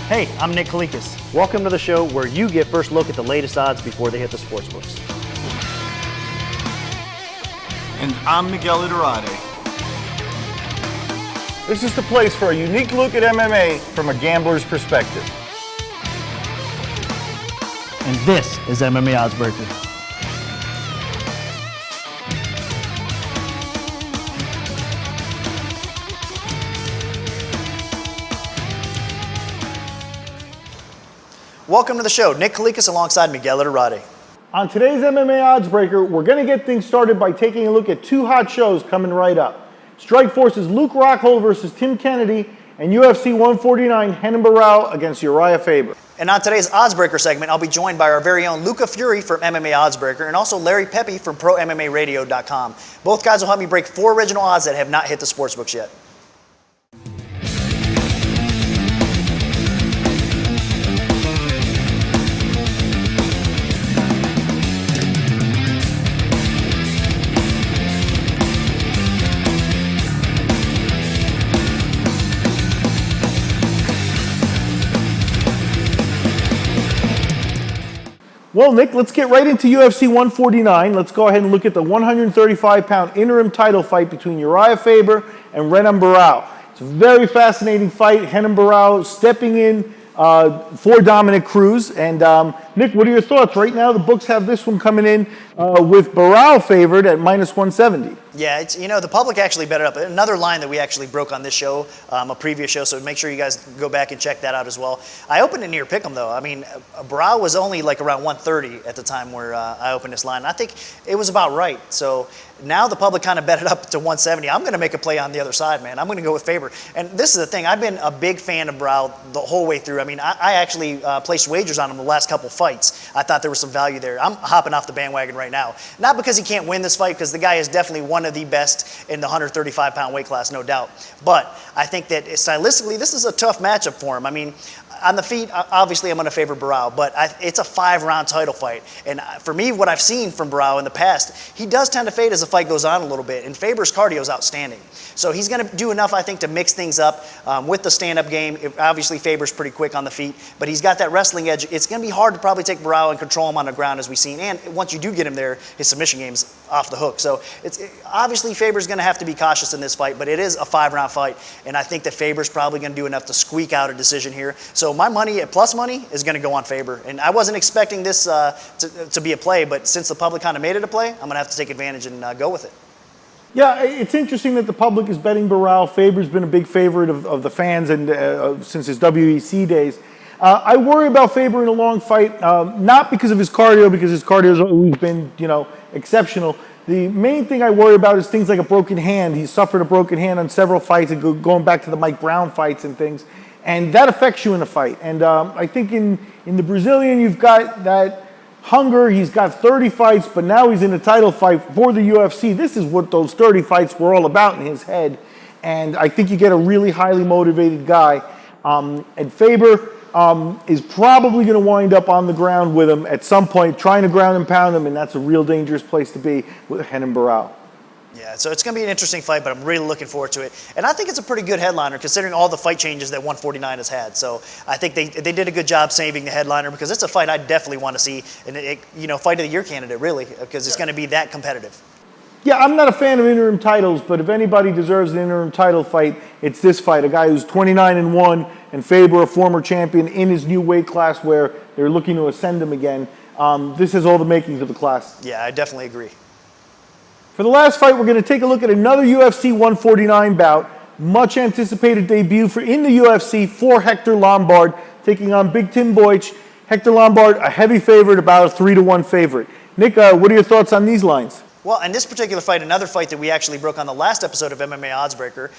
Hey, I'm Nick Kalikas. Welcome to the show where you get first look at the latest odds before they hit the sports books. And I'm Miguel Itturate. This is the place for a unique look at MMA from a gambler's perspective. And this is MMA Oddsbreaker. Welcome to the show. Nick Kalikas alongside Miguel Itturate. On today's MMA Oddsbreaker, we're going to get things started by taking a look at two hot shows coming right up. Strikeforce's Luke Rockhold versus Tim Kennedy, and UFC 149 Renan Barao against Urijah Faber. And on today's Oddsbreaker segment, I'll be joined by our very own Luca Fury from MMA Oddsbreaker and also Larry Pepe from ProMMARadio.com. Both guys will help me break 4 original odds that have not hit the sportsbooks yet. Well, Nick, let's get right into UFC 149. Let's go ahead and look at the 135-pound interim title fight between Urijah Faber and Renan Barao. It's a very fascinating fight. Renan Barao stepping in for Dominic Cruz. And Nick, what are your thoughts? Right now, the books have this one coming in with Barao favored at -170. Yeah, it's, the public actually bet it up. Another line that we actually broke on this show, a previous show, so make sure you guys go back and check that out as well. I opened it near Pick'em, though. I mean, Barao was only like around 130 at the time where I opened this line. I think it was about right. So now the public kind of bet it up to 170. I'm going to make a play on the other side, man. I'm going to go with Faber. And this is the thing. I've been a big fan of Barao the whole way through. I mean, I actually placed wagers on him the last couple fights. I thought there was some value there. I'm hopping off the bandwagon right now. Not because he can't win this fight, because the guy is definitely one of the best in the 135-pound weight class, no doubt. But I think that stylistically, this is a tough matchup for him. I mean, on the feet, obviously I'm going to favor Barao, but it's a 5-round title fight. And for me, what I've seen from Barao in the past, he does tend to fade as the fight goes on a little bit, and Faber's cardio is outstanding. So he's going to do enough, I think, to mix things up with the stand-up game. Obviously, Faber's pretty quick on the feet, but he's got that wrestling edge. It's going to be hard to probably take Barao and control him on the ground, as we've seen. And once you do get him there, his submission game's off the hook. So obviously, Faber's going to have to be cautious in this fight, but it is a 5-round fight, and I think that Faber's probably going to do enough to squeak out a decision here. So my money at plus money is going to go on Faber. And I wasn't expecting this to be a play, but since the public kind of made it a play, I'm going to have to take advantage and go with it. Yeah, it's interesting that the public is betting Barao. Faber's been a big favorite of the fans and since his WEC days. I worry about Faber in a long fight, not because of his cardio, because his cardio has always been, exceptional. The main thing I worry about is things like a broken hand. He's suffered a broken hand on several fights, and going back to the Mike Brown fights and things. And that affects you in a fight. And I think in the Brazilian, you've got that hunger. He's got 30 fights, but now he's in a title fight for the UFC. This is what those 30 fights were all about in his head. And I think you get a really highly motivated guy. And Faber is probably going to wind up on the ground with him at some point, trying to ground and pound him, and that's a real dangerous place to be with Renan Barao. Yeah, so it's going to be an interesting fight, but I'm really looking forward to it. And I think it's a pretty good headliner considering all the fight changes that 149 has had. So I think they did a good job saving the headliner, because it's a fight I definitely want to see. And, fight of the year candidate, really, because it's going to be that competitive. Yeah, I'm not a fan of interim titles, but if anybody deserves an interim title fight, it's this fight. A guy who's 29-1, and Faber, a former champion in his new weight class where they're looking to ascend him again. This has all the makings of the class. Yeah, I definitely agree. For the last fight, we're going to take a look at another UFC 149 bout. Much anticipated debut in the UFC for Hector Lombard, taking on Big Tim Boetsch. Hector Lombard, a heavy favorite, about a 3-1 favorite. Nick, what are your thoughts on these lines? Well, in this particular fight, another fight that we actually broke on the last episode of MMA Oddsbreaker,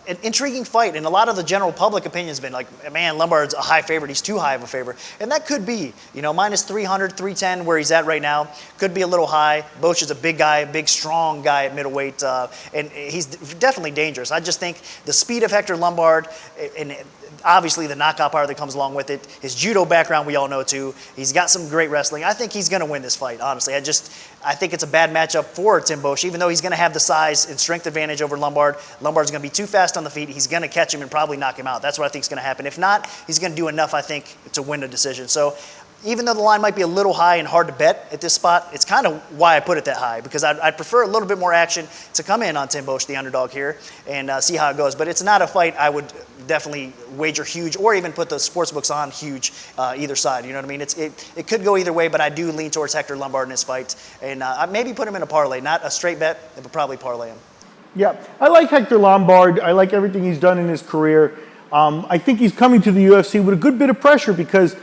an intriguing fight, and a lot of the general public opinion has been like, man, Lombard's a high favorite, he's too high of a favorite. And that could be, minus 300, 310 where he's at right now, could be a little high. Boetsch is a big guy, a big, strong guy at middleweight, and he's definitely dangerous. I just think the speed of Hector Lombard, and obviously the knockout power that comes along with it, his judo background we all know too, he's got some great wrestling. I think he's going to win this fight, honestly. I think it's a bad matchup for Tim Boetsch, even though he's going to have the size and strength advantage over Lombard. Lombard's going to be too fast fast on the feet, he's going to catch him and probably knock him out. That's what I think is going to happen. If not, he's going to do enough, I think, to win a decision. So even though the line might be a little high and hard to bet at this spot, it's kind of why I put it that high, because I'd prefer a little bit more action to come in on Tim Boetsch, the underdog here, and see how it goes. But it's not a fight I would definitely wager huge or even put the sports books on huge either side. You know what I mean? It could go either way, but I do lean towards Hector Lombard in this fight. And I maybe put him in a parlay, not a straight bet, but probably parlay him. Yeah, I like Hector Lombard. I like everything he's done in his career. I think he's coming to the UFC with a good bit of pressure because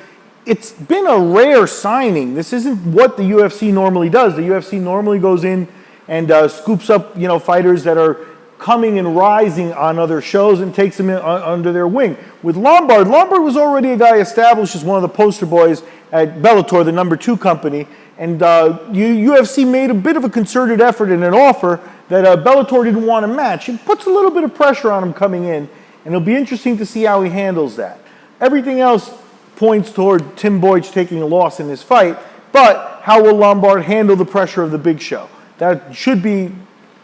it's been a rare signing. This isn't what the UFC normally does. The UFC normally goes in and scoops up, fighters that are coming and rising on other shows and takes them under their wing. With Lombard was already a guy established as one of the poster boys at Bellator, the #2 company, and UFC made a bit of a concerted effort in an offer that Bellator didn't want to match. It puts a little bit of pressure on him coming in, and it'll be interesting to see how he handles that. Everything else points toward Tim Boetsch taking a loss in this fight, but how will Lombard handle the pressure of the big show? That should be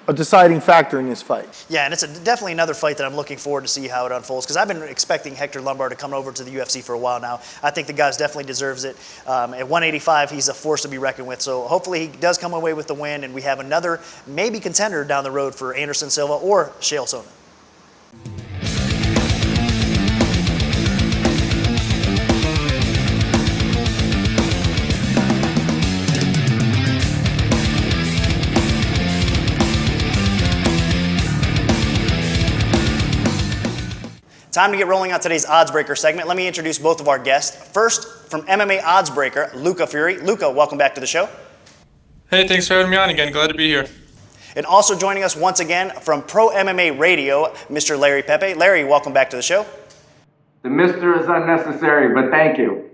a deciding factor in this fight. Yeah, and it's definitely another fight that I'm looking forward to see how it unfolds, because I've been expecting Hector Lombard to come over to the UFC for a while now. I think the guy definitely deserves it. At 185, he's a force to be reckoned with, so hopefully he does come away with the win, and we have another maybe contender down the road for Anderson Silva or Chael Sonnen. Time to get rolling on today's Oddsbreaker segment. Let me introduce both of our guests. First, from MMA Oddsbreaker, Luca Fury. Luca, welcome back to the show. Hey, thanks for having me on again. Glad to be here. And also joining us once again from Pro MMA Radio, Mr. Larry Pepe. Larry, welcome back to the show. The Mr. is unnecessary, but thank you.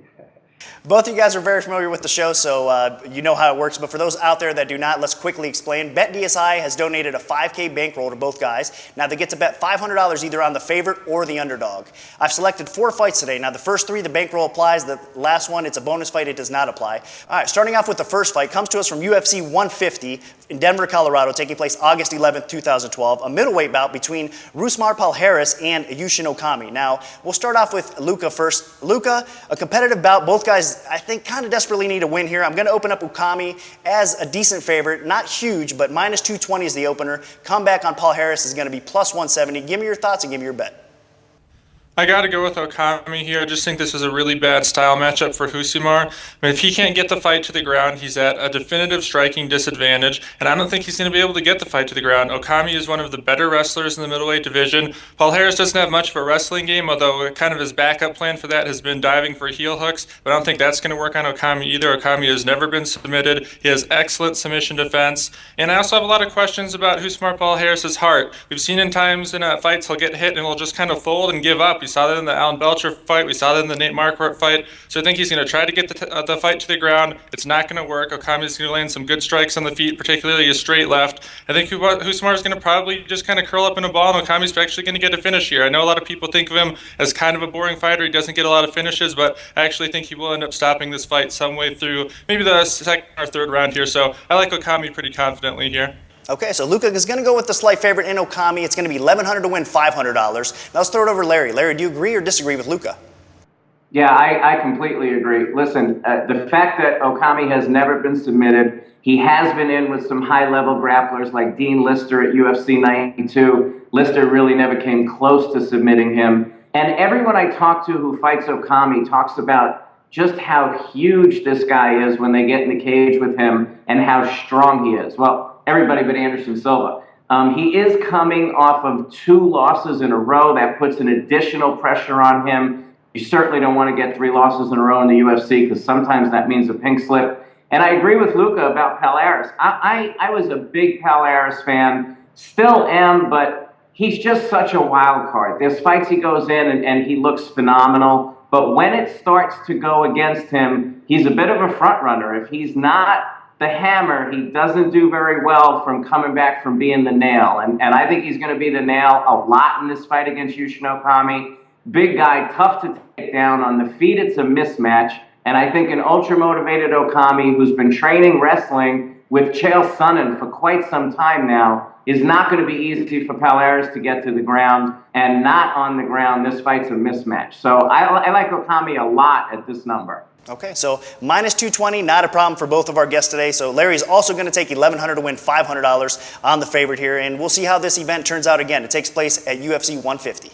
Both of you guys are very familiar with the show, so you know how it works. But for those out there that do not, let's quickly explain. BetDSI has donated a $5K bankroll to both guys. Now they get to bet $500 either on the favorite or the underdog. I've selected 4 fights today. Now the first 3, the bankroll applies. The last one, it's a bonus fight. It does not apply. All right, starting off with the first fight, comes to us from UFC 150 in Denver, Colorado, taking place August 11th, 2012. A middleweight bout between Rousimar Palhares and Yushin Okami. Now, we'll start off with Luca first. Luca, a competitive bout. Both guys, I think, kind of desperately need a win here. I'm going to open up Okami as a decent favorite. Not huge, but minus 220 is the opener. Comeback on Palhares is going to be plus 170. Give me your thoughts and give me your bet. I got to go with Okami here. I just think this is a really bad style matchup for Rousimar. If he can't get the fight to the ground, he's at a definitive striking disadvantage, and I don't think he's going to be able to get the fight to the ground. Okami is one of the better wrestlers in the middleweight division. Palhares doesn't have much of a wrestling game, although kind of his backup plan for that has been diving for heel hooks, but I don't think that's going to work on Okami either. Okami has never been submitted. He has excellent submission defense, and I also have a lot of questions about Rousimar Palhares' heart. We've seen in times in fights he'll get hit and he'll just kind of fold and give up. We saw that in the Alan Belcher fight. We saw that in the Nate Marquardt fight. So I think he's going to try to get the fight to the ground. It's not going to work. Okami's going to land some good strikes on the feet, particularly a straight left. I think Rousimar is going to probably just kind of curl up in a ball, and Okami's actually going to get a finish here. I know a lot of people think of him as kind of a boring fighter. He doesn't get a lot of finishes, but I actually think he will end up stopping this fight some way through maybe the second or third round here. So I like Okami pretty confidently here. Okay, so Luca is going to go with the slight favorite in Okami. It's going to be $1,100 to win $500. Now let's throw it over to Larry. Larry, do you agree or disagree with Luca? Yeah, I completely agree. Listen, the fact that Okami has never been submitted, he has been in with some high-level grapplers like Dean Lister at UFC 92. Lister really never came close to submitting him. And everyone I talk to who fights Okami talks about just how huge this guy is when they get in the cage with him and how strong he is. Well, everybody but Anderson Silva. He is coming off of 2 losses in a row. That puts an additional pressure on him. You certainly don't want to get 3 losses in a row in the UFC because sometimes that means a pink slip. And I agree with Luca about Palhares. I was a big Palhares fan, still am, but he's just such a wild card. There's fights he goes in and he looks phenomenal. But when it starts to go against him, he's a bit of a front runner. If he's not the hammer, he doesn't do very well from coming back from being the nail. And I think he's going to be the nail a lot in this fight against Yushin Okami. Big guy, tough to take down. On the feet, it's a mismatch. And I think an ultra-motivated Okami who's been training wrestling with Chael Sonnen for quite some time now is not going to be easy for Palhares to get to the ground, and not on the ground. This fight's a mismatch. So I like Okami a lot at this number. Okay, so minus 220, not a problem for both of our guests today. So Larry's also going to take $1,100 to win $500 on the favorite here, and we'll see how this event turns out again. It takes place at UFC 150.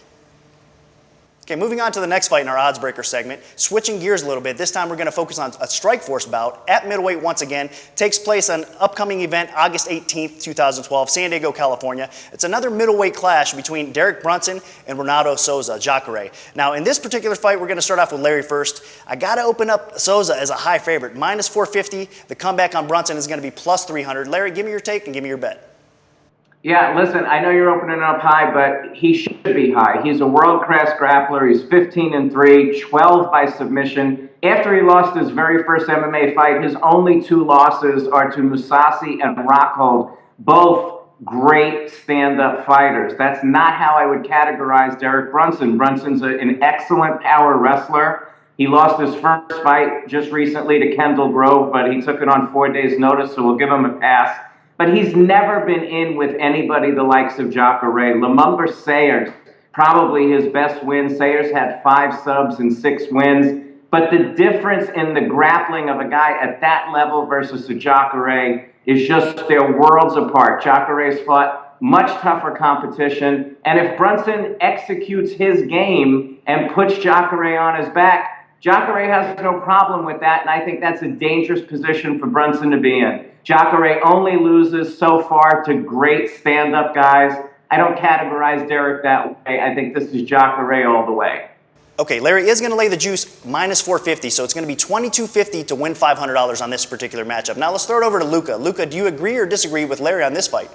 Okay, moving on to the next fight in our odds breaker segment, switching gears a little bit. This time we're going to focus on a Strikeforce bout at middleweight once again. Takes place on an upcoming event August 18th, 2012, San Diego, California. It's another middleweight clash between Derek Brunson and Ronaldo Souza, Jacare. Now, in this particular fight, we're going to start off with Larry first. I got to open up Souza as a high favorite, minus 450. The comeback on Brunson is going to be plus 300. Larry, give me your take and give me your bet. Yeah, listen, I know you're opening up high, but he should be high. He's a world-class grappler. He's 15-3, 12 by submission. After he lost his very first MMA fight, his only 2 losses are to Mousasi and Rockhold, both great stand-up fighters. That's not how I would categorize Derek Brunson. Brunson's an excellent power wrestler. He lost his first fight just recently to Kendall Grove, but he took it on 4 days' notice, so we'll give him a pass. But he's never been in with anybody the likes of Jacare. Lumumba Sayers, probably his best win. Sayers had 5 subs and 6 wins. But the difference in the grappling of a guy at that level versus a Jacare is just they're worlds apart. Jacare's fought much tougher competition. And if Brunson executes his game and puts Jacare on his back, Jacare has no problem with that, and I think that's a dangerous position for Brunson to be in. Jacare only loses so far to great stand-up guys. I don't categorize Derek that way. I think this is Jacare all the way. Okay, Larry is going to lay the juice minus 450, so it's going to be $2,250 to win $500 on this particular matchup. Now let's throw it over to Luca. Luca, do you agree or disagree with Larry on this fight?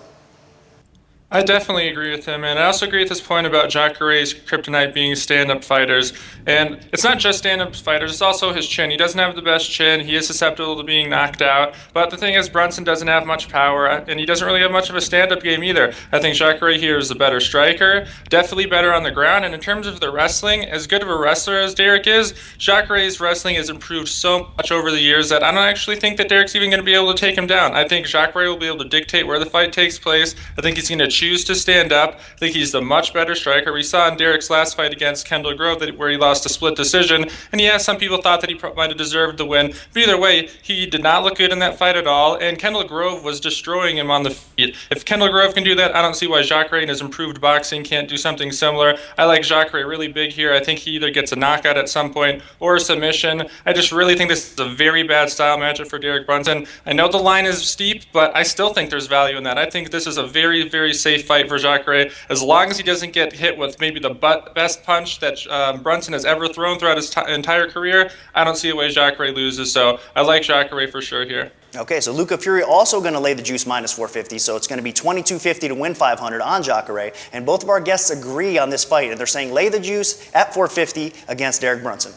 I definitely agree with him, and I also agree with his point about Jacare's kryptonite being stand-up fighters. And it's not just stand-up fighters, it's also his chin. He doesn't have the best chin, he is susceptible to being knocked out. But the thing is, Brunson doesn't have much power, and he doesn't really have much of a stand-up game either. I think Jacare here is the better striker, definitely better on the ground. And in terms of the wrestling, as good of a wrestler as Derek is, Jacare's wrestling has improved so much over the years that I don't actually think that Derek's even going to be able to take him down. I think Jacare will be able to dictate where the fight takes place. I think he's going to choose to stand up. I think he's the much better striker. We saw in Derek's last fight against Kendall Grove where he lost a split decision, and yeah, some people thought that he might have deserved the win, but either way, he did not look good in that fight at all, and Kendall Grove was destroying him on the feet. If Kendall Grove can do that, I don't see why Jacare in his improved boxing can't do something similar. I like Jacare really big here. I think he either gets a knockout at some point or a submission. I just really think this is a very bad style matchup for Derek Brunson. I know the line is steep, but I still think there's value in that. I think this is a very, very safe fight for Jacare, as long as he doesn't get hit with maybe the best punch that Brunson has ever thrown throughout his entire career. I don't see a way Jacare loses, so I like Jacare for sure here. Okay, so Luca Fury also going to lay the juice minus 450, so it's going to be $2,250 to win $500 on Jacare, and both of our guests agree on this fight, and they're saying lay the juice at $450 against Derek Brunson.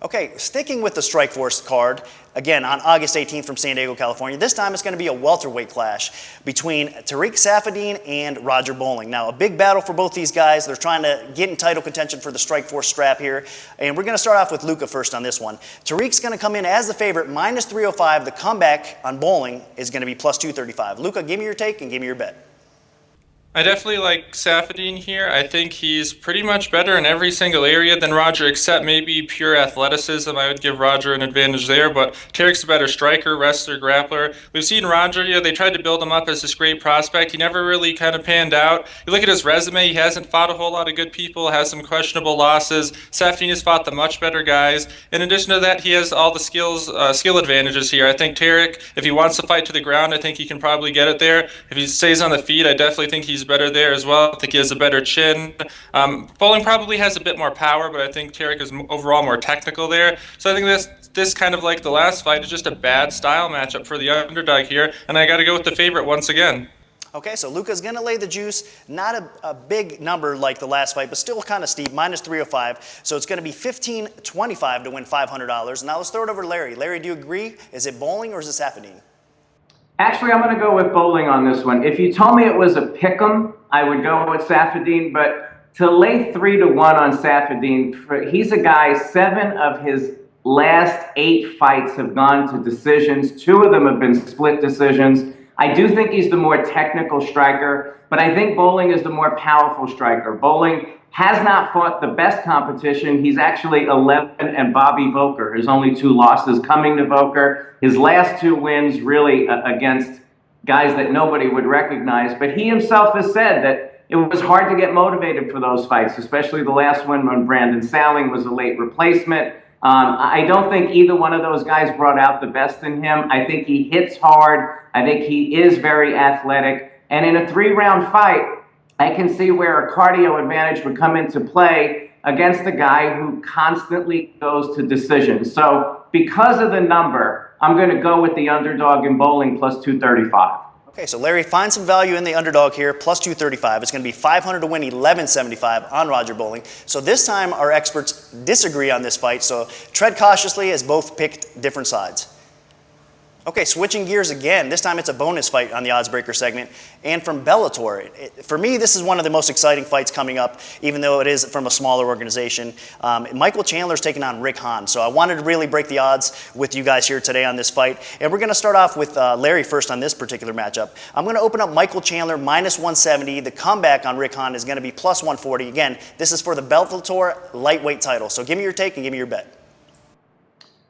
Okay, sticking with the Strikeforce card, again on August 18th from San Diego, California. This time it's going to be a welterweight clash between Tarec Saffiedine and Roger Bowling. Now, a big battle for both these guys. They're trying to get in title contention for the Strikeforce strap here. And we're going to start off with Luca first on this one. Tarek's going to come in as the favorite, minus 305. The comeback on Bowling is going to be plus 235. Luca, give me your take and give me your bet. I definitely like Saffiedine here. I think he's pretty much better in every single area than Roger, except maybe pure athleticism. I would give Roger an advantage there, but Tarek's a better striker, wrestler, grappler. We've seen Roger, they tried to build him up as this great prospect. He never really kind of panned out. You look at his resume, he hasn't fought a whole lot of good people, has some questionable losses. Saffiedine has fought the much better guys. In addition to that, he has all the skill advantages here. I think Tarec, if he wants to fight to the ground, I think he can probably get it there. If he stays on the feet, I definitely think he's better there as well. I think he has a better chin. Bowling probably has a bit more power, but I think Tarec is overall more technical there. So I think this kind of like the last fight is just a bad style matchup for the underdog here, and I got to go with the favorite once again. Okay, so Luca's going to lay the juice. Not a big number like the last fight, but still kind of steep, minus 305. So it's going to be $1,525 to win $500. Now let's throw it over to Larry. Larry, do you agree? Is it Bowling or is it Saffiedine? Actually, I'm going to go with Bowling on this one. If you told me it was a pick'em, I would go with Saffiedine, but to lay 3-1 on Saffiedine, he's a guy, 7 of his last 8 fights have gone to decisions. 2 of them have been split decisions. I do think he's the more technical striker, but I think Bowling is the more powerful striker. Bowling has not fought the best competition. He's actually 11 and Bobby Voelker. His only 2 losses coming to Voelker. His last 2 wins really against guys that nobody would recognize. But he himself has said that it was hard to get motivated for those fights, especially the last one when Brandon Salling was a late replacement. I don't think either one of those guys brought out the best in him. I think he hits hard. I think he is very athletic. And in a 3-round fight, I can see where a cardio advantage would come into play against a guy who constantly goes to decisions. So because of the number, I'm going to go with the underdog in Bowling plus 235. Okay, so Larry, find some value in the underdog here, plus 235. It's going to be 500 to win, 1175 on Roger Bowling. So this time our experts disagree on this fight, so tread cautiously as both picked different sides. Okay, switching gears again. This time it's a bonus fight on the Oddsbreaker segment. And from Bellator. For me, this is one of the most exciting fights coming up, even though it is from a smaller organization. Michael Chandler's taking on Rick Hawn. So I wanted to really break the odds with you guys here today on this fight. And we're going to start off with Larry first on this particular matchup. I'm going to open up Michael Chandler minus 170. The comeback on Rick Hawn is going to be plus 140. Again, this is for the Bellator lightweight title. So give me your take and give me your bet.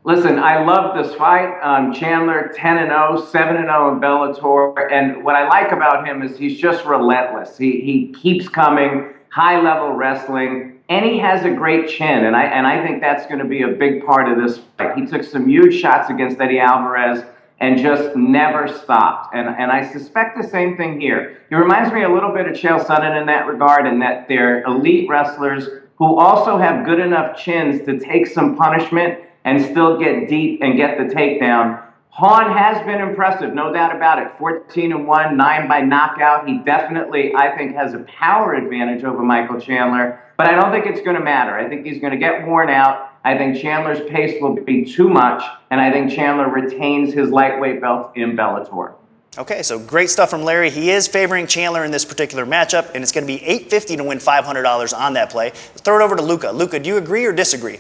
Listen, I love this fight. Chandler, 10-0, 7-0 in Bellator. And what I like about him is he's just relentless. He keeps coming, high-level wrestling, and he has a great chin. And I think that's going to be a big part of this fight. He took some huge shots against Eddie Alvarez and just never stopped. And I suspect the same thing here. He reminds me a little bit of Chael Sonnen in that regard, in that they're elite wrestlers who also have good enough chins to take some punishment and still get deep and get the takedown. Hawn has been impressive, no doubt about it. 14-1, 9 by knockout. He definitely, I think, has a power advantage over Michael Chandler, but I don't think it's going to matter. I think he's going to get worn out. I think Chandler's pace will be too much, and I think Chandler retains his lightweight belt in Bellator. Okay, so great stuff from Larry. He is favoring Chandler in this particular matchup, and it's going to be $850 to win $500 on that play. Let's throw it over to Luca. Luca, do you agree or disagree?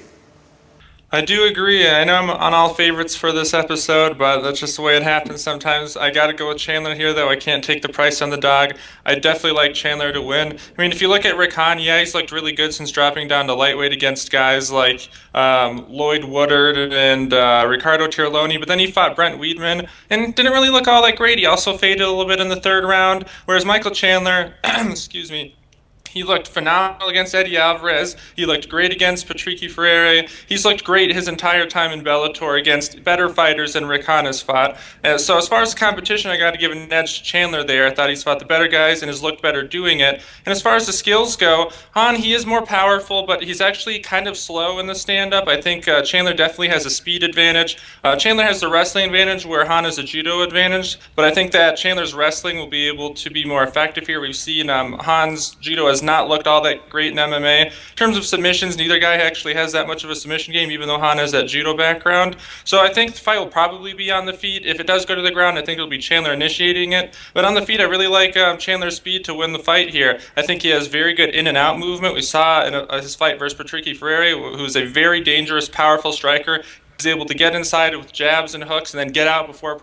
I do agree. I know I'm on all favorites for this episode, but that's just the way it happens sometimes. I got to go with Chandler here, though. I can't take the price on the dog. I definitely like Chandler to win. I mean, if you look at Rick Hawn, yeah, he's looked really good since dropping down to lightweight against guys like Lloyd Woodard and Ricardo Tiroloni, but then he fought Brent Weedman and didn't really look all that great. He also faded a little bit in the 3rd round, whereas Michael Chandler, excuse me, he looked phenomenal against Eddie Alvarez. He looked great against Patricky Freire. He's looked great his entire time in Bellator against better fighters than Rick Hawn has fought. So as far as the competition, I got to give an edge to Chandler there. I thought he's fought the better guys and has looked better doing it. And as far as the skills go, Hawn, he is more powerful, but he's actually kind of slow in the stand-up. I think Chandler definitely has a speed advantage. Chandler has the wrestling advantage where Hawn has a judo advantage, but I think that Chandler's wrestling will be able to be more effective here. We've seen Hawn's judo has not looked all that great in MMA. In terms of submissions, neither guy actually has that much of a submission game, even though Hawn has that judo background. So I think the fight will probably be on the feet. If it does go to the ground, I think it'll be Chandler initiating it. But on the feet, I really like Chandler's speed to win the fight here. I think he has very good in and out movement. We saw in his fight versus Patricky Freire, who's a very dangerous, powerful striker. He's able to get inside with jabs and hooks and then get out before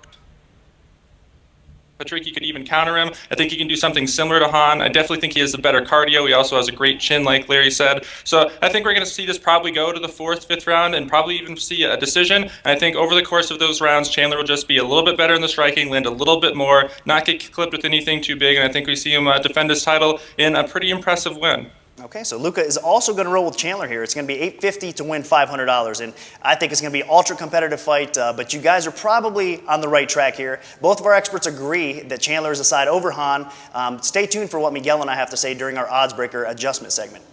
Patricky could even counter him. I think he can do something similar to Hawn. I definitely think he has the better cardio. He also has a great chin, like Larry said. So I think we're going to see this probably go to the 4th, 5th round and probably even see a decision. And I think over the course of those rounds, Chandler will just be a little bit better in the striking, land a little bit more, not get clipped with anything too big. And I think we see him defend his title in a pretty impressive win. Okay, so Luca is also going to roll with Chandler here. It's going to be $850 to win $500, and I think it's going to be an ultra-competitive fight, but you guys are probably on the right track here. Both of our experts agree that Chandler is a side over Hawn. Stay tuned for what Miguel and I have to say during our Oddsbreaker adjustment segment.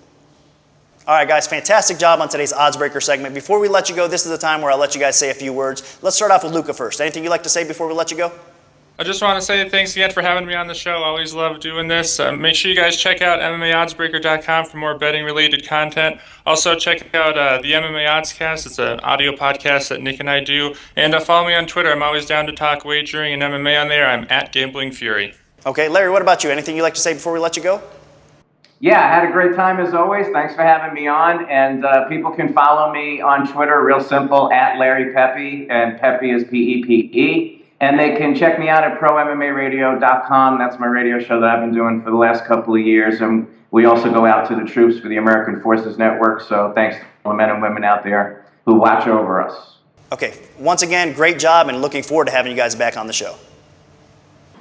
All right, guys, fantastic job on today's Oddsbreaker segment. Before we let you go, this is the time where I'll let you guys say a few words. Let's start off with Luca first. Anything you'd like to say before we let you go? I just want to say thanks again for having me on the show. I always love doing this. Make sure you guys check out MMAOddsbreaker.com for more betting-related content. Also, check out the MMA Oddscast. It's an audio podcast that Nick and I do. And follow me on Twitter. I'm always down to talk wagering and MMA on there. I'm at Gambling Fury. Okay, Larry, what about you? Anything you'd like to say before we let you go? Yeah, I had a great time as always. Thanks for having me on. And people can follow me on Twitter, real simple, at Larry Pepe, and Pepe is P-E-P-E. And they can check me out at ProMMARadio.com. That's my radio show that I've been doing for the last couple of years. And we also go out to the troops for the American Forces Network. So thanks to all the men and women out there who watch over us. Okay, once again, great job, and looking forward to having you guys back on the show.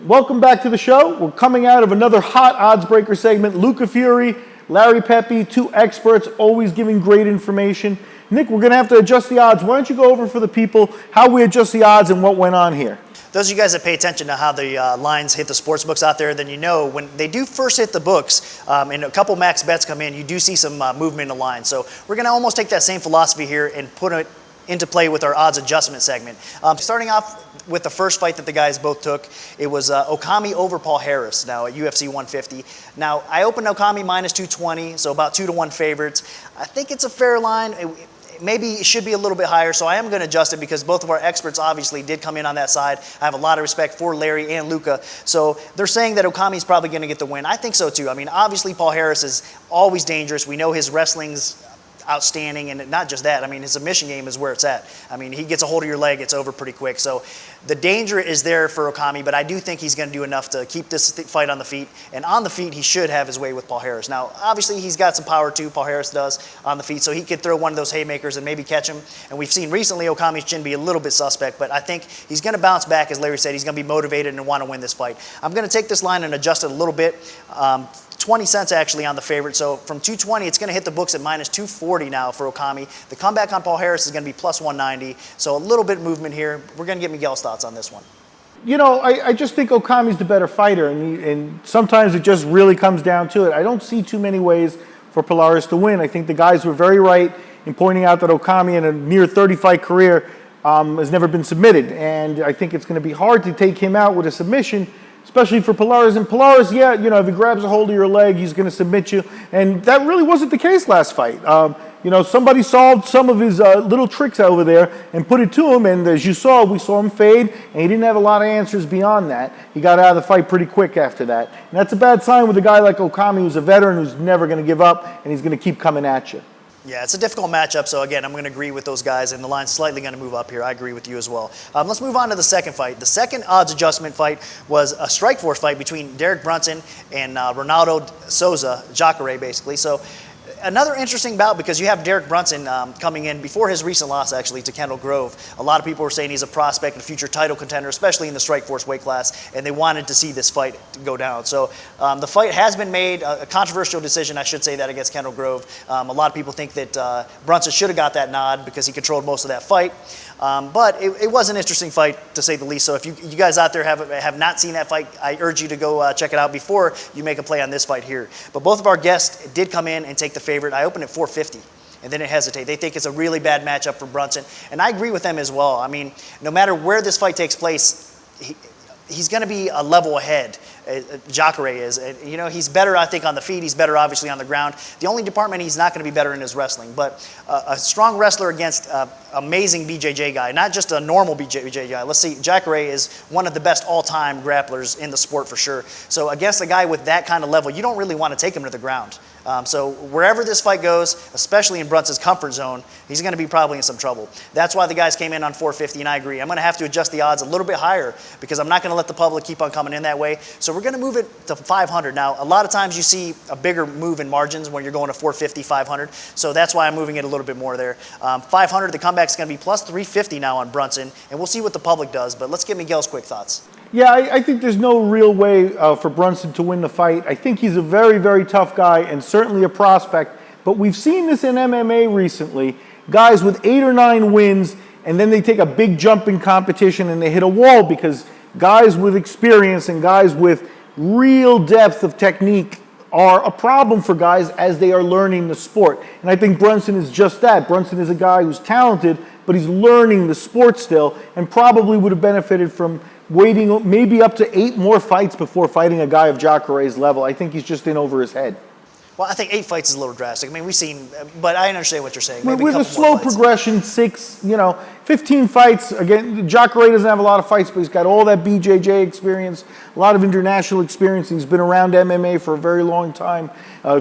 Welcome back to the show. We're coming out of another hot odds breaker segment. Luca Fury, Larry Pepe, two experts, always giving great information. Nick, we're going to have to adjust the odds. Why don't you go over for the people how we adjust the odds and what went on here? Those of you guys that pay attention to how the lines hit the sports books out there, then you know when they do first hit the books and a couple max bets come in, you do see some movement in the line. So we're going to almost take that same philosophy here and put it into play with our odds adjustment segment. Starting off with the first fight that the guys both took, it was Okami over Palhares, now at UFC 150. Now, I opened Okami minus 220, so about 2-1 favorites. I think it's a fair line. Maybe it should be a little bit higher, so I am going to adjust it because both of our experts obviously did come in on that side. I have a lot of respect for Larry and Luca. So they're saying that Okami's probably going to get the win. I think so too. I mean, obviously Palhares is always dangerous. We know his wrestling's outstanding, and not just that, I mean, his submission game is where it's at. I mean, he gets a hold of your leg, it's over pretty quick. So the danger is there for Okami, but I do think he's going to do enough to keep this fight on the feet. And on the feet, he should have his way with Palhares. Now, obviously, he's got some power too, Palhares does, on the feet, so he could throw one of those haymakers and maybe catch him. And we've seen recently Okami's chin be a little bit suspect, but I think he's going to bounce back, as Larry said. He's going to be motivated and want to win this fight. I'm going to take this line and adjust it a little bit. 20 cents actually on the favorite. So from 220, it's going to hit the books at minus 240 now for Okami. The comeback on Palhares is going to be plus 190. So a little bit of movement here. We're going to get Miguel's thoughts on this one. You know, I just think Okami's the better fighter, and sometimes it just really comes down to it. I don't see too many ways for Palhares to win. I think the guys were very right in pointing out that Okami in a near 30-fight career has never been submitted, and I think it's going to be hard to take him out with a submission, especially for Palhares. And Palhares, yeah, you know, if he grabs a hold of your leg, he's going to submit you. And that really wasn't the case last fight. You know, somebody solved some of his little tricks over there and put it to him. And as you saw, we saw him fade, and he didn't have a lot of answers beyond that. He got out of the fight pretty quick after that. And that's a bad sign with a guy like Okami, who's a veteran, who's never going to give up, and he's going to keep coming at you. Yeah, it's a difficult matchup, so again, I'm going to agree with those guys, and the line's slightly going to move up here. I agree with you as well. Let's move on to the second fight. The second odds adjustment fight was a Strikeforce fight between Derek Brunson and Ronaldo Souza, Jacare basically. So another interesting bout because you have Derek Brunson coming in before his recent loss, actually, to Kendall Grove. A lot of people were saying he's a prospect and a future title contender, especially in the Strikeforce weight class, and they wanted to see this fight go down. So the fight has been made, a controversial decision, I should say that, against Kendall Grove. A lot of people think that Brunson should have got that nod because he controlled most of that fight. But it was an interesting fight, to say the least. So if you guys out there have not seen that fight, I urge you to go check it out before you make a play on this fight here. But both of our guests did come in and take the favorite. I opened at 450 and didn't hesitate. They think it's a really bad matchup for Brunson. And I agree with them as well. I mean, no matter where this fight takes place, he's going to be a level ahead. Jacare is. You know, he's better, I think, on the feet. He's better, obviously, on the ground. The only department he's not going to be better in is wrestling. But a strong wrestler against an amazing BJJ guy, not just a normal BJJ guy. Let's see, Jacare is one of the best all-time grapplers in the sport for sure. So against a guy with that kind of level, you don't really want to take him to the ground. So wherever this fight goes, especially in Brunson's comfort zone, he's going to be probably in some trouble. That's why the guys came in on 450, and I agree. I'm going to have to adjust the odds a little bit higher because I'm not going to let the public keep on coming in that way. So we're going to move it to 500. Now, a lot of times you see a bigger move in margins when you're going to 450, 500. So that's why I'm moving it a little bit more there. 500, the comeback's going to be plus 350 now on Brunson, and we'll see what the public does. But let's get Miguel's quick thoughts. Yeah, I think there's no real way for Brunson to win the fight. I think he's a very, very tough guy and certainly a prospect. But we've seen this in MMA recently. Guys with 8 or 9 wins, and then they take a big jump in competition and they hit a wall because guys with experience and guys with real depth of technique are a problem for guys as they are learning the sport. And I think Brunson is just that. Brunson is a guy who's talented, but he's learning the sport still and probably would have benefited from waiting maybe up to 8 more fights before fighting a guy of Jacare's level. I think he's just in over his head. Well, I think 8 fights is a little drastic. I mean, we've seen, but I understand what you're saying. Maybe With a slow progression, 15 fights. Again, Jacare doesn't have a lot of fights, but he's got all that BJJ experience, a lot of international experience. He's been around MMA for a very long time.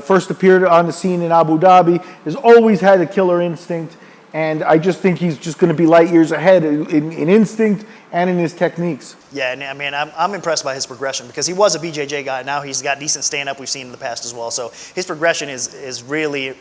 First appeared on the scene in Abu Dhabi. Has always had a killer instinct, and I just think he's just going to be light years ahead in instinct and in his techniques. Yeah, and I mean, I'm impressed by his progression because he was a BJJ guy. Now he's got decent stand-up we've seen in the past as well. So his progression is really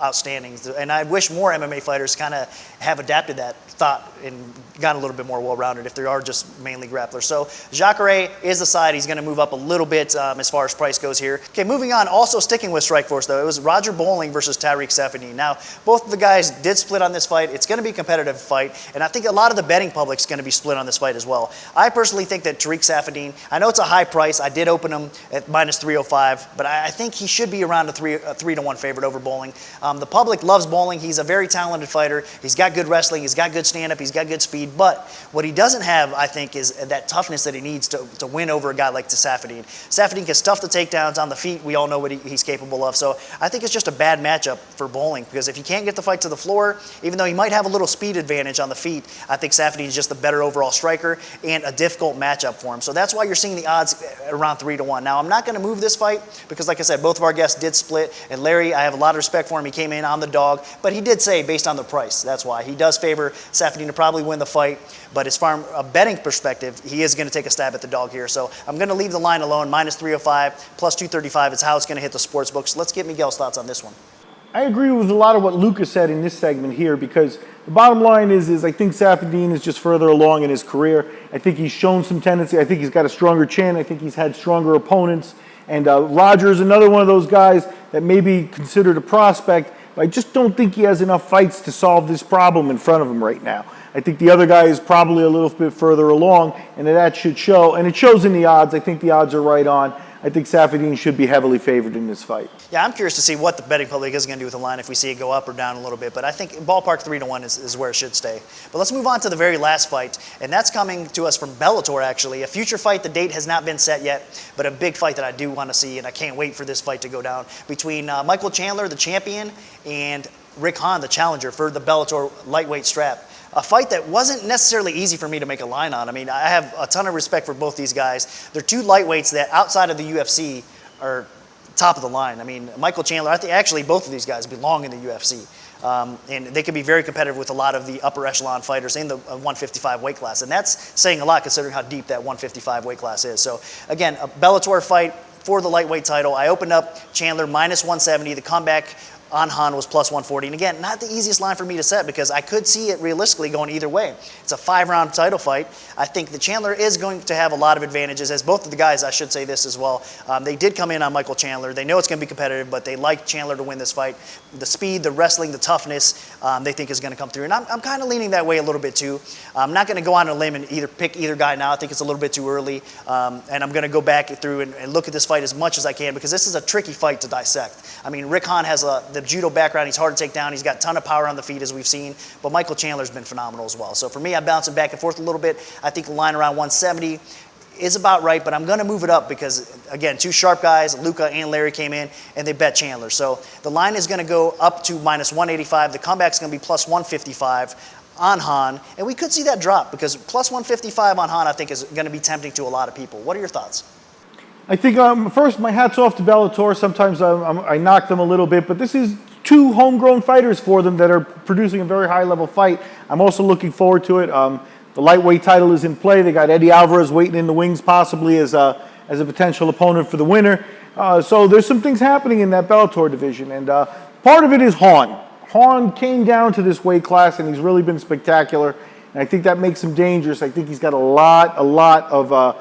outstanding. And I wish more MMA fighters kind of have adapted that thought and gotten a little bit more well-rounded if they are just mainly grapplers. So Jacare is the side. He's going to move up a little bit as far as price goes here. Okay, moving on. Also sticking with Strikeforce, though, it was Roger Bowling versus Tarec Saffiedine. Now, both of the guys did split on this fight. It's going to be a competitive fight, and I think a lot of the betting public's going to be split on this fight as well. I personally think that Tarec Saffiedine, I know it's a high price. I did open him at minus 305, but I think he should be around a 3-1 favorite over Bowling. The public loves Bowling. He's a very talented fighter. He's got good wrestling. He's got good stand-up. He's got good speed. But what he doesn't have, I think, is that toughness that he needs to win over a guy like Saffiedine. Saffiedine can stuff the takedowns on the feet. We all know what he's capable of. So I think it's just a bad matchup for Bowling because if he can't get the fight to the floor, even though he might have a little speed advantage on the feet, I think Saffiedine is just the better overall striker and a difficult matchup for him. So that's why you're seeing the odds around 3-1. Now, I'm not going to move this fight because, like I said, both of our guests did split. And Larry, I have a lot of respect for him. He came in on the dog, but he did say based on the price. That's why. He does favor Saffiedine to probably win the fight, but as far as a betting perspective, he is going to take a stab at the dog here. So I'm going to leave the line alone, minus 305, plus 235 is how it's going to hit the sports books. Let's get Miguel's thoughts on this one. I agree with a lot of what Luca said in this segment here because the bottom line is I think Saffiedine is just further along in his career. I think he's shown some tendency. I think he's got a stronger chin. I think he's had stronger opponents. And Roger is another one of those guys that may be considered a prospect, but I just don't think he has enough fights to solve this problem in front of him right now. I think the other guy is probably a little bit further along, and that should show. And it shows in the odds. I think the odds are right on. I think Saffiedine should be heavily favored in this fight. Yeah, I'm curious to see what the betting public is going to do with the line if we see it go up or down a little bit. But I think ballpark 3-1 is where it should stay. But let's move on to the very last fight, and that's coming to us from Bellator, actually. A future fight. The date has not been set yet, but a big fight that I do want to see, and I can't wait for this fight to go down between Michael Chandler, the champion, and Rick Hawn, the challenger for the Bellator lightweight strap. A fight that wasn't necessarily easy for me to make a line on. I mean, I have a ton of respect for both these guys. They're two lightweights that outside of the UFC are top of the line. I mean, Michael Chandler, I think actually both of these guys belong in the UFC. And they can be very competitive with a lot of the upper echelon fighters in the 155 weight class. And that's saying a lot considering how deep that 155 weight class is. So again, a Bellator fight for the lightweight title. I opened up Chandler minus 170. The comeback on Hawn was plus 140. And again, not the easiest line for me to set because I could see it realistically going either way. It's a 5-round title fight. I think the Chandler is going to have a lot of advantages, as both of the guys, I should say this as well. They did come in on Michael Chandler. They know it's going to be competitive, but they like Chandler to win this fight. The speed, the wrestling, the toughness, they think is going to come through. And I'm kind of leaning that way a little bit too. I'm not going to go on a limb and pick either guy now. I think it's a little bit too early. And I'm going to go back through and look at this fight as much as I can because this is a tricky fight to dissect. I mean, Rick Hawn has the judo background. He's hard to take down. He's got a ton of power on the feet, as we've seen. But Michael Chandler's been phenomenal as well. So for me, I'm bouncing back and forth a little bit. I think the line around 170 is about right, but I'm going to move it up because, again, two sharp guys, Luca and Larry, came in, and they bet Chandler. So the line is going to go up to minus 185. The comeback's going to be plus 155 on Hawn. And we could see that drop because plus 155 on Hawn, I think, is going to be tempting to a lot of people. What are your thoughts? I think, first, my hat's off to Bellator. Sometimes I knock them a little bit, but this is two homegrown fighters for them that are producing a very high-level fight. I'm also looking forward to it. The lightweight title is in play. They got Eddie Alvarez waiting in the wings possibly as a potential opponent for the winner. So there's some things happening in that Bellator division, and part of it is Hawn. Hawn came down to this weight class, and he's really been spectacular, and I think that makes him dangerous. I think he's got a lot of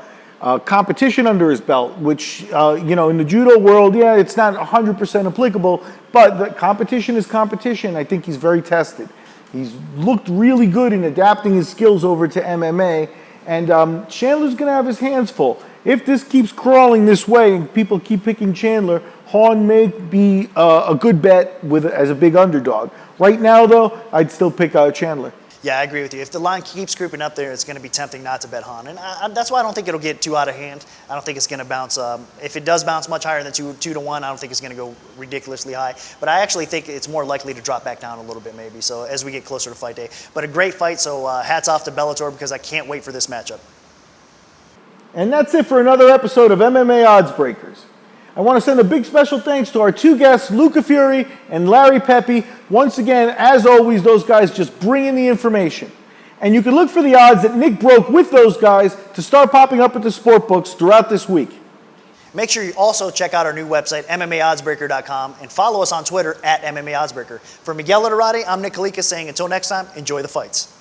competition under his belt, which, in the judo world, yeah, it's not 100% applicable, but the competition is competition. I think he's very tested. He's looked really good in adapting his skills over to MMA, and Chandler's going to have his hands full. If this keeps crawling this way and people keep picking Chandler, Hawn may be a good bet as a big underdog. Right now, though, I'd still pick Chandler. Yeah, I agree with you. If the line keeps creeping up there, it's going to be tempting not to bet Hawn. And that's why I don't think it'll get too out of hand. I don't think it's going to bounce. If it does bounce much higher than 2 to 1, I don't think it's going to go ridiculously high. But I actually think it's more likely to drop back down a little bit maybe, so as we get closer to fight day. But a great fight, so hats off to Bellator because I can't wait for this matchup. And that's it for another episode of MMA Oddsbreakers. I want to send a big special thanks to our 2 guests, Luca Fury and Larry Pepe. Once again, as always, those guys just bring in the information. And you can look for the odds that Nick broke with those guys to start popping up at the sport books throughout this week. Make sure you also check out our new website, MMAOddsbreaker.com, and follow us on Twitter at MMAOddsbreaker. For Miguel Itturate, I'm Nick Kalikas saying until next time, enjoy the fights.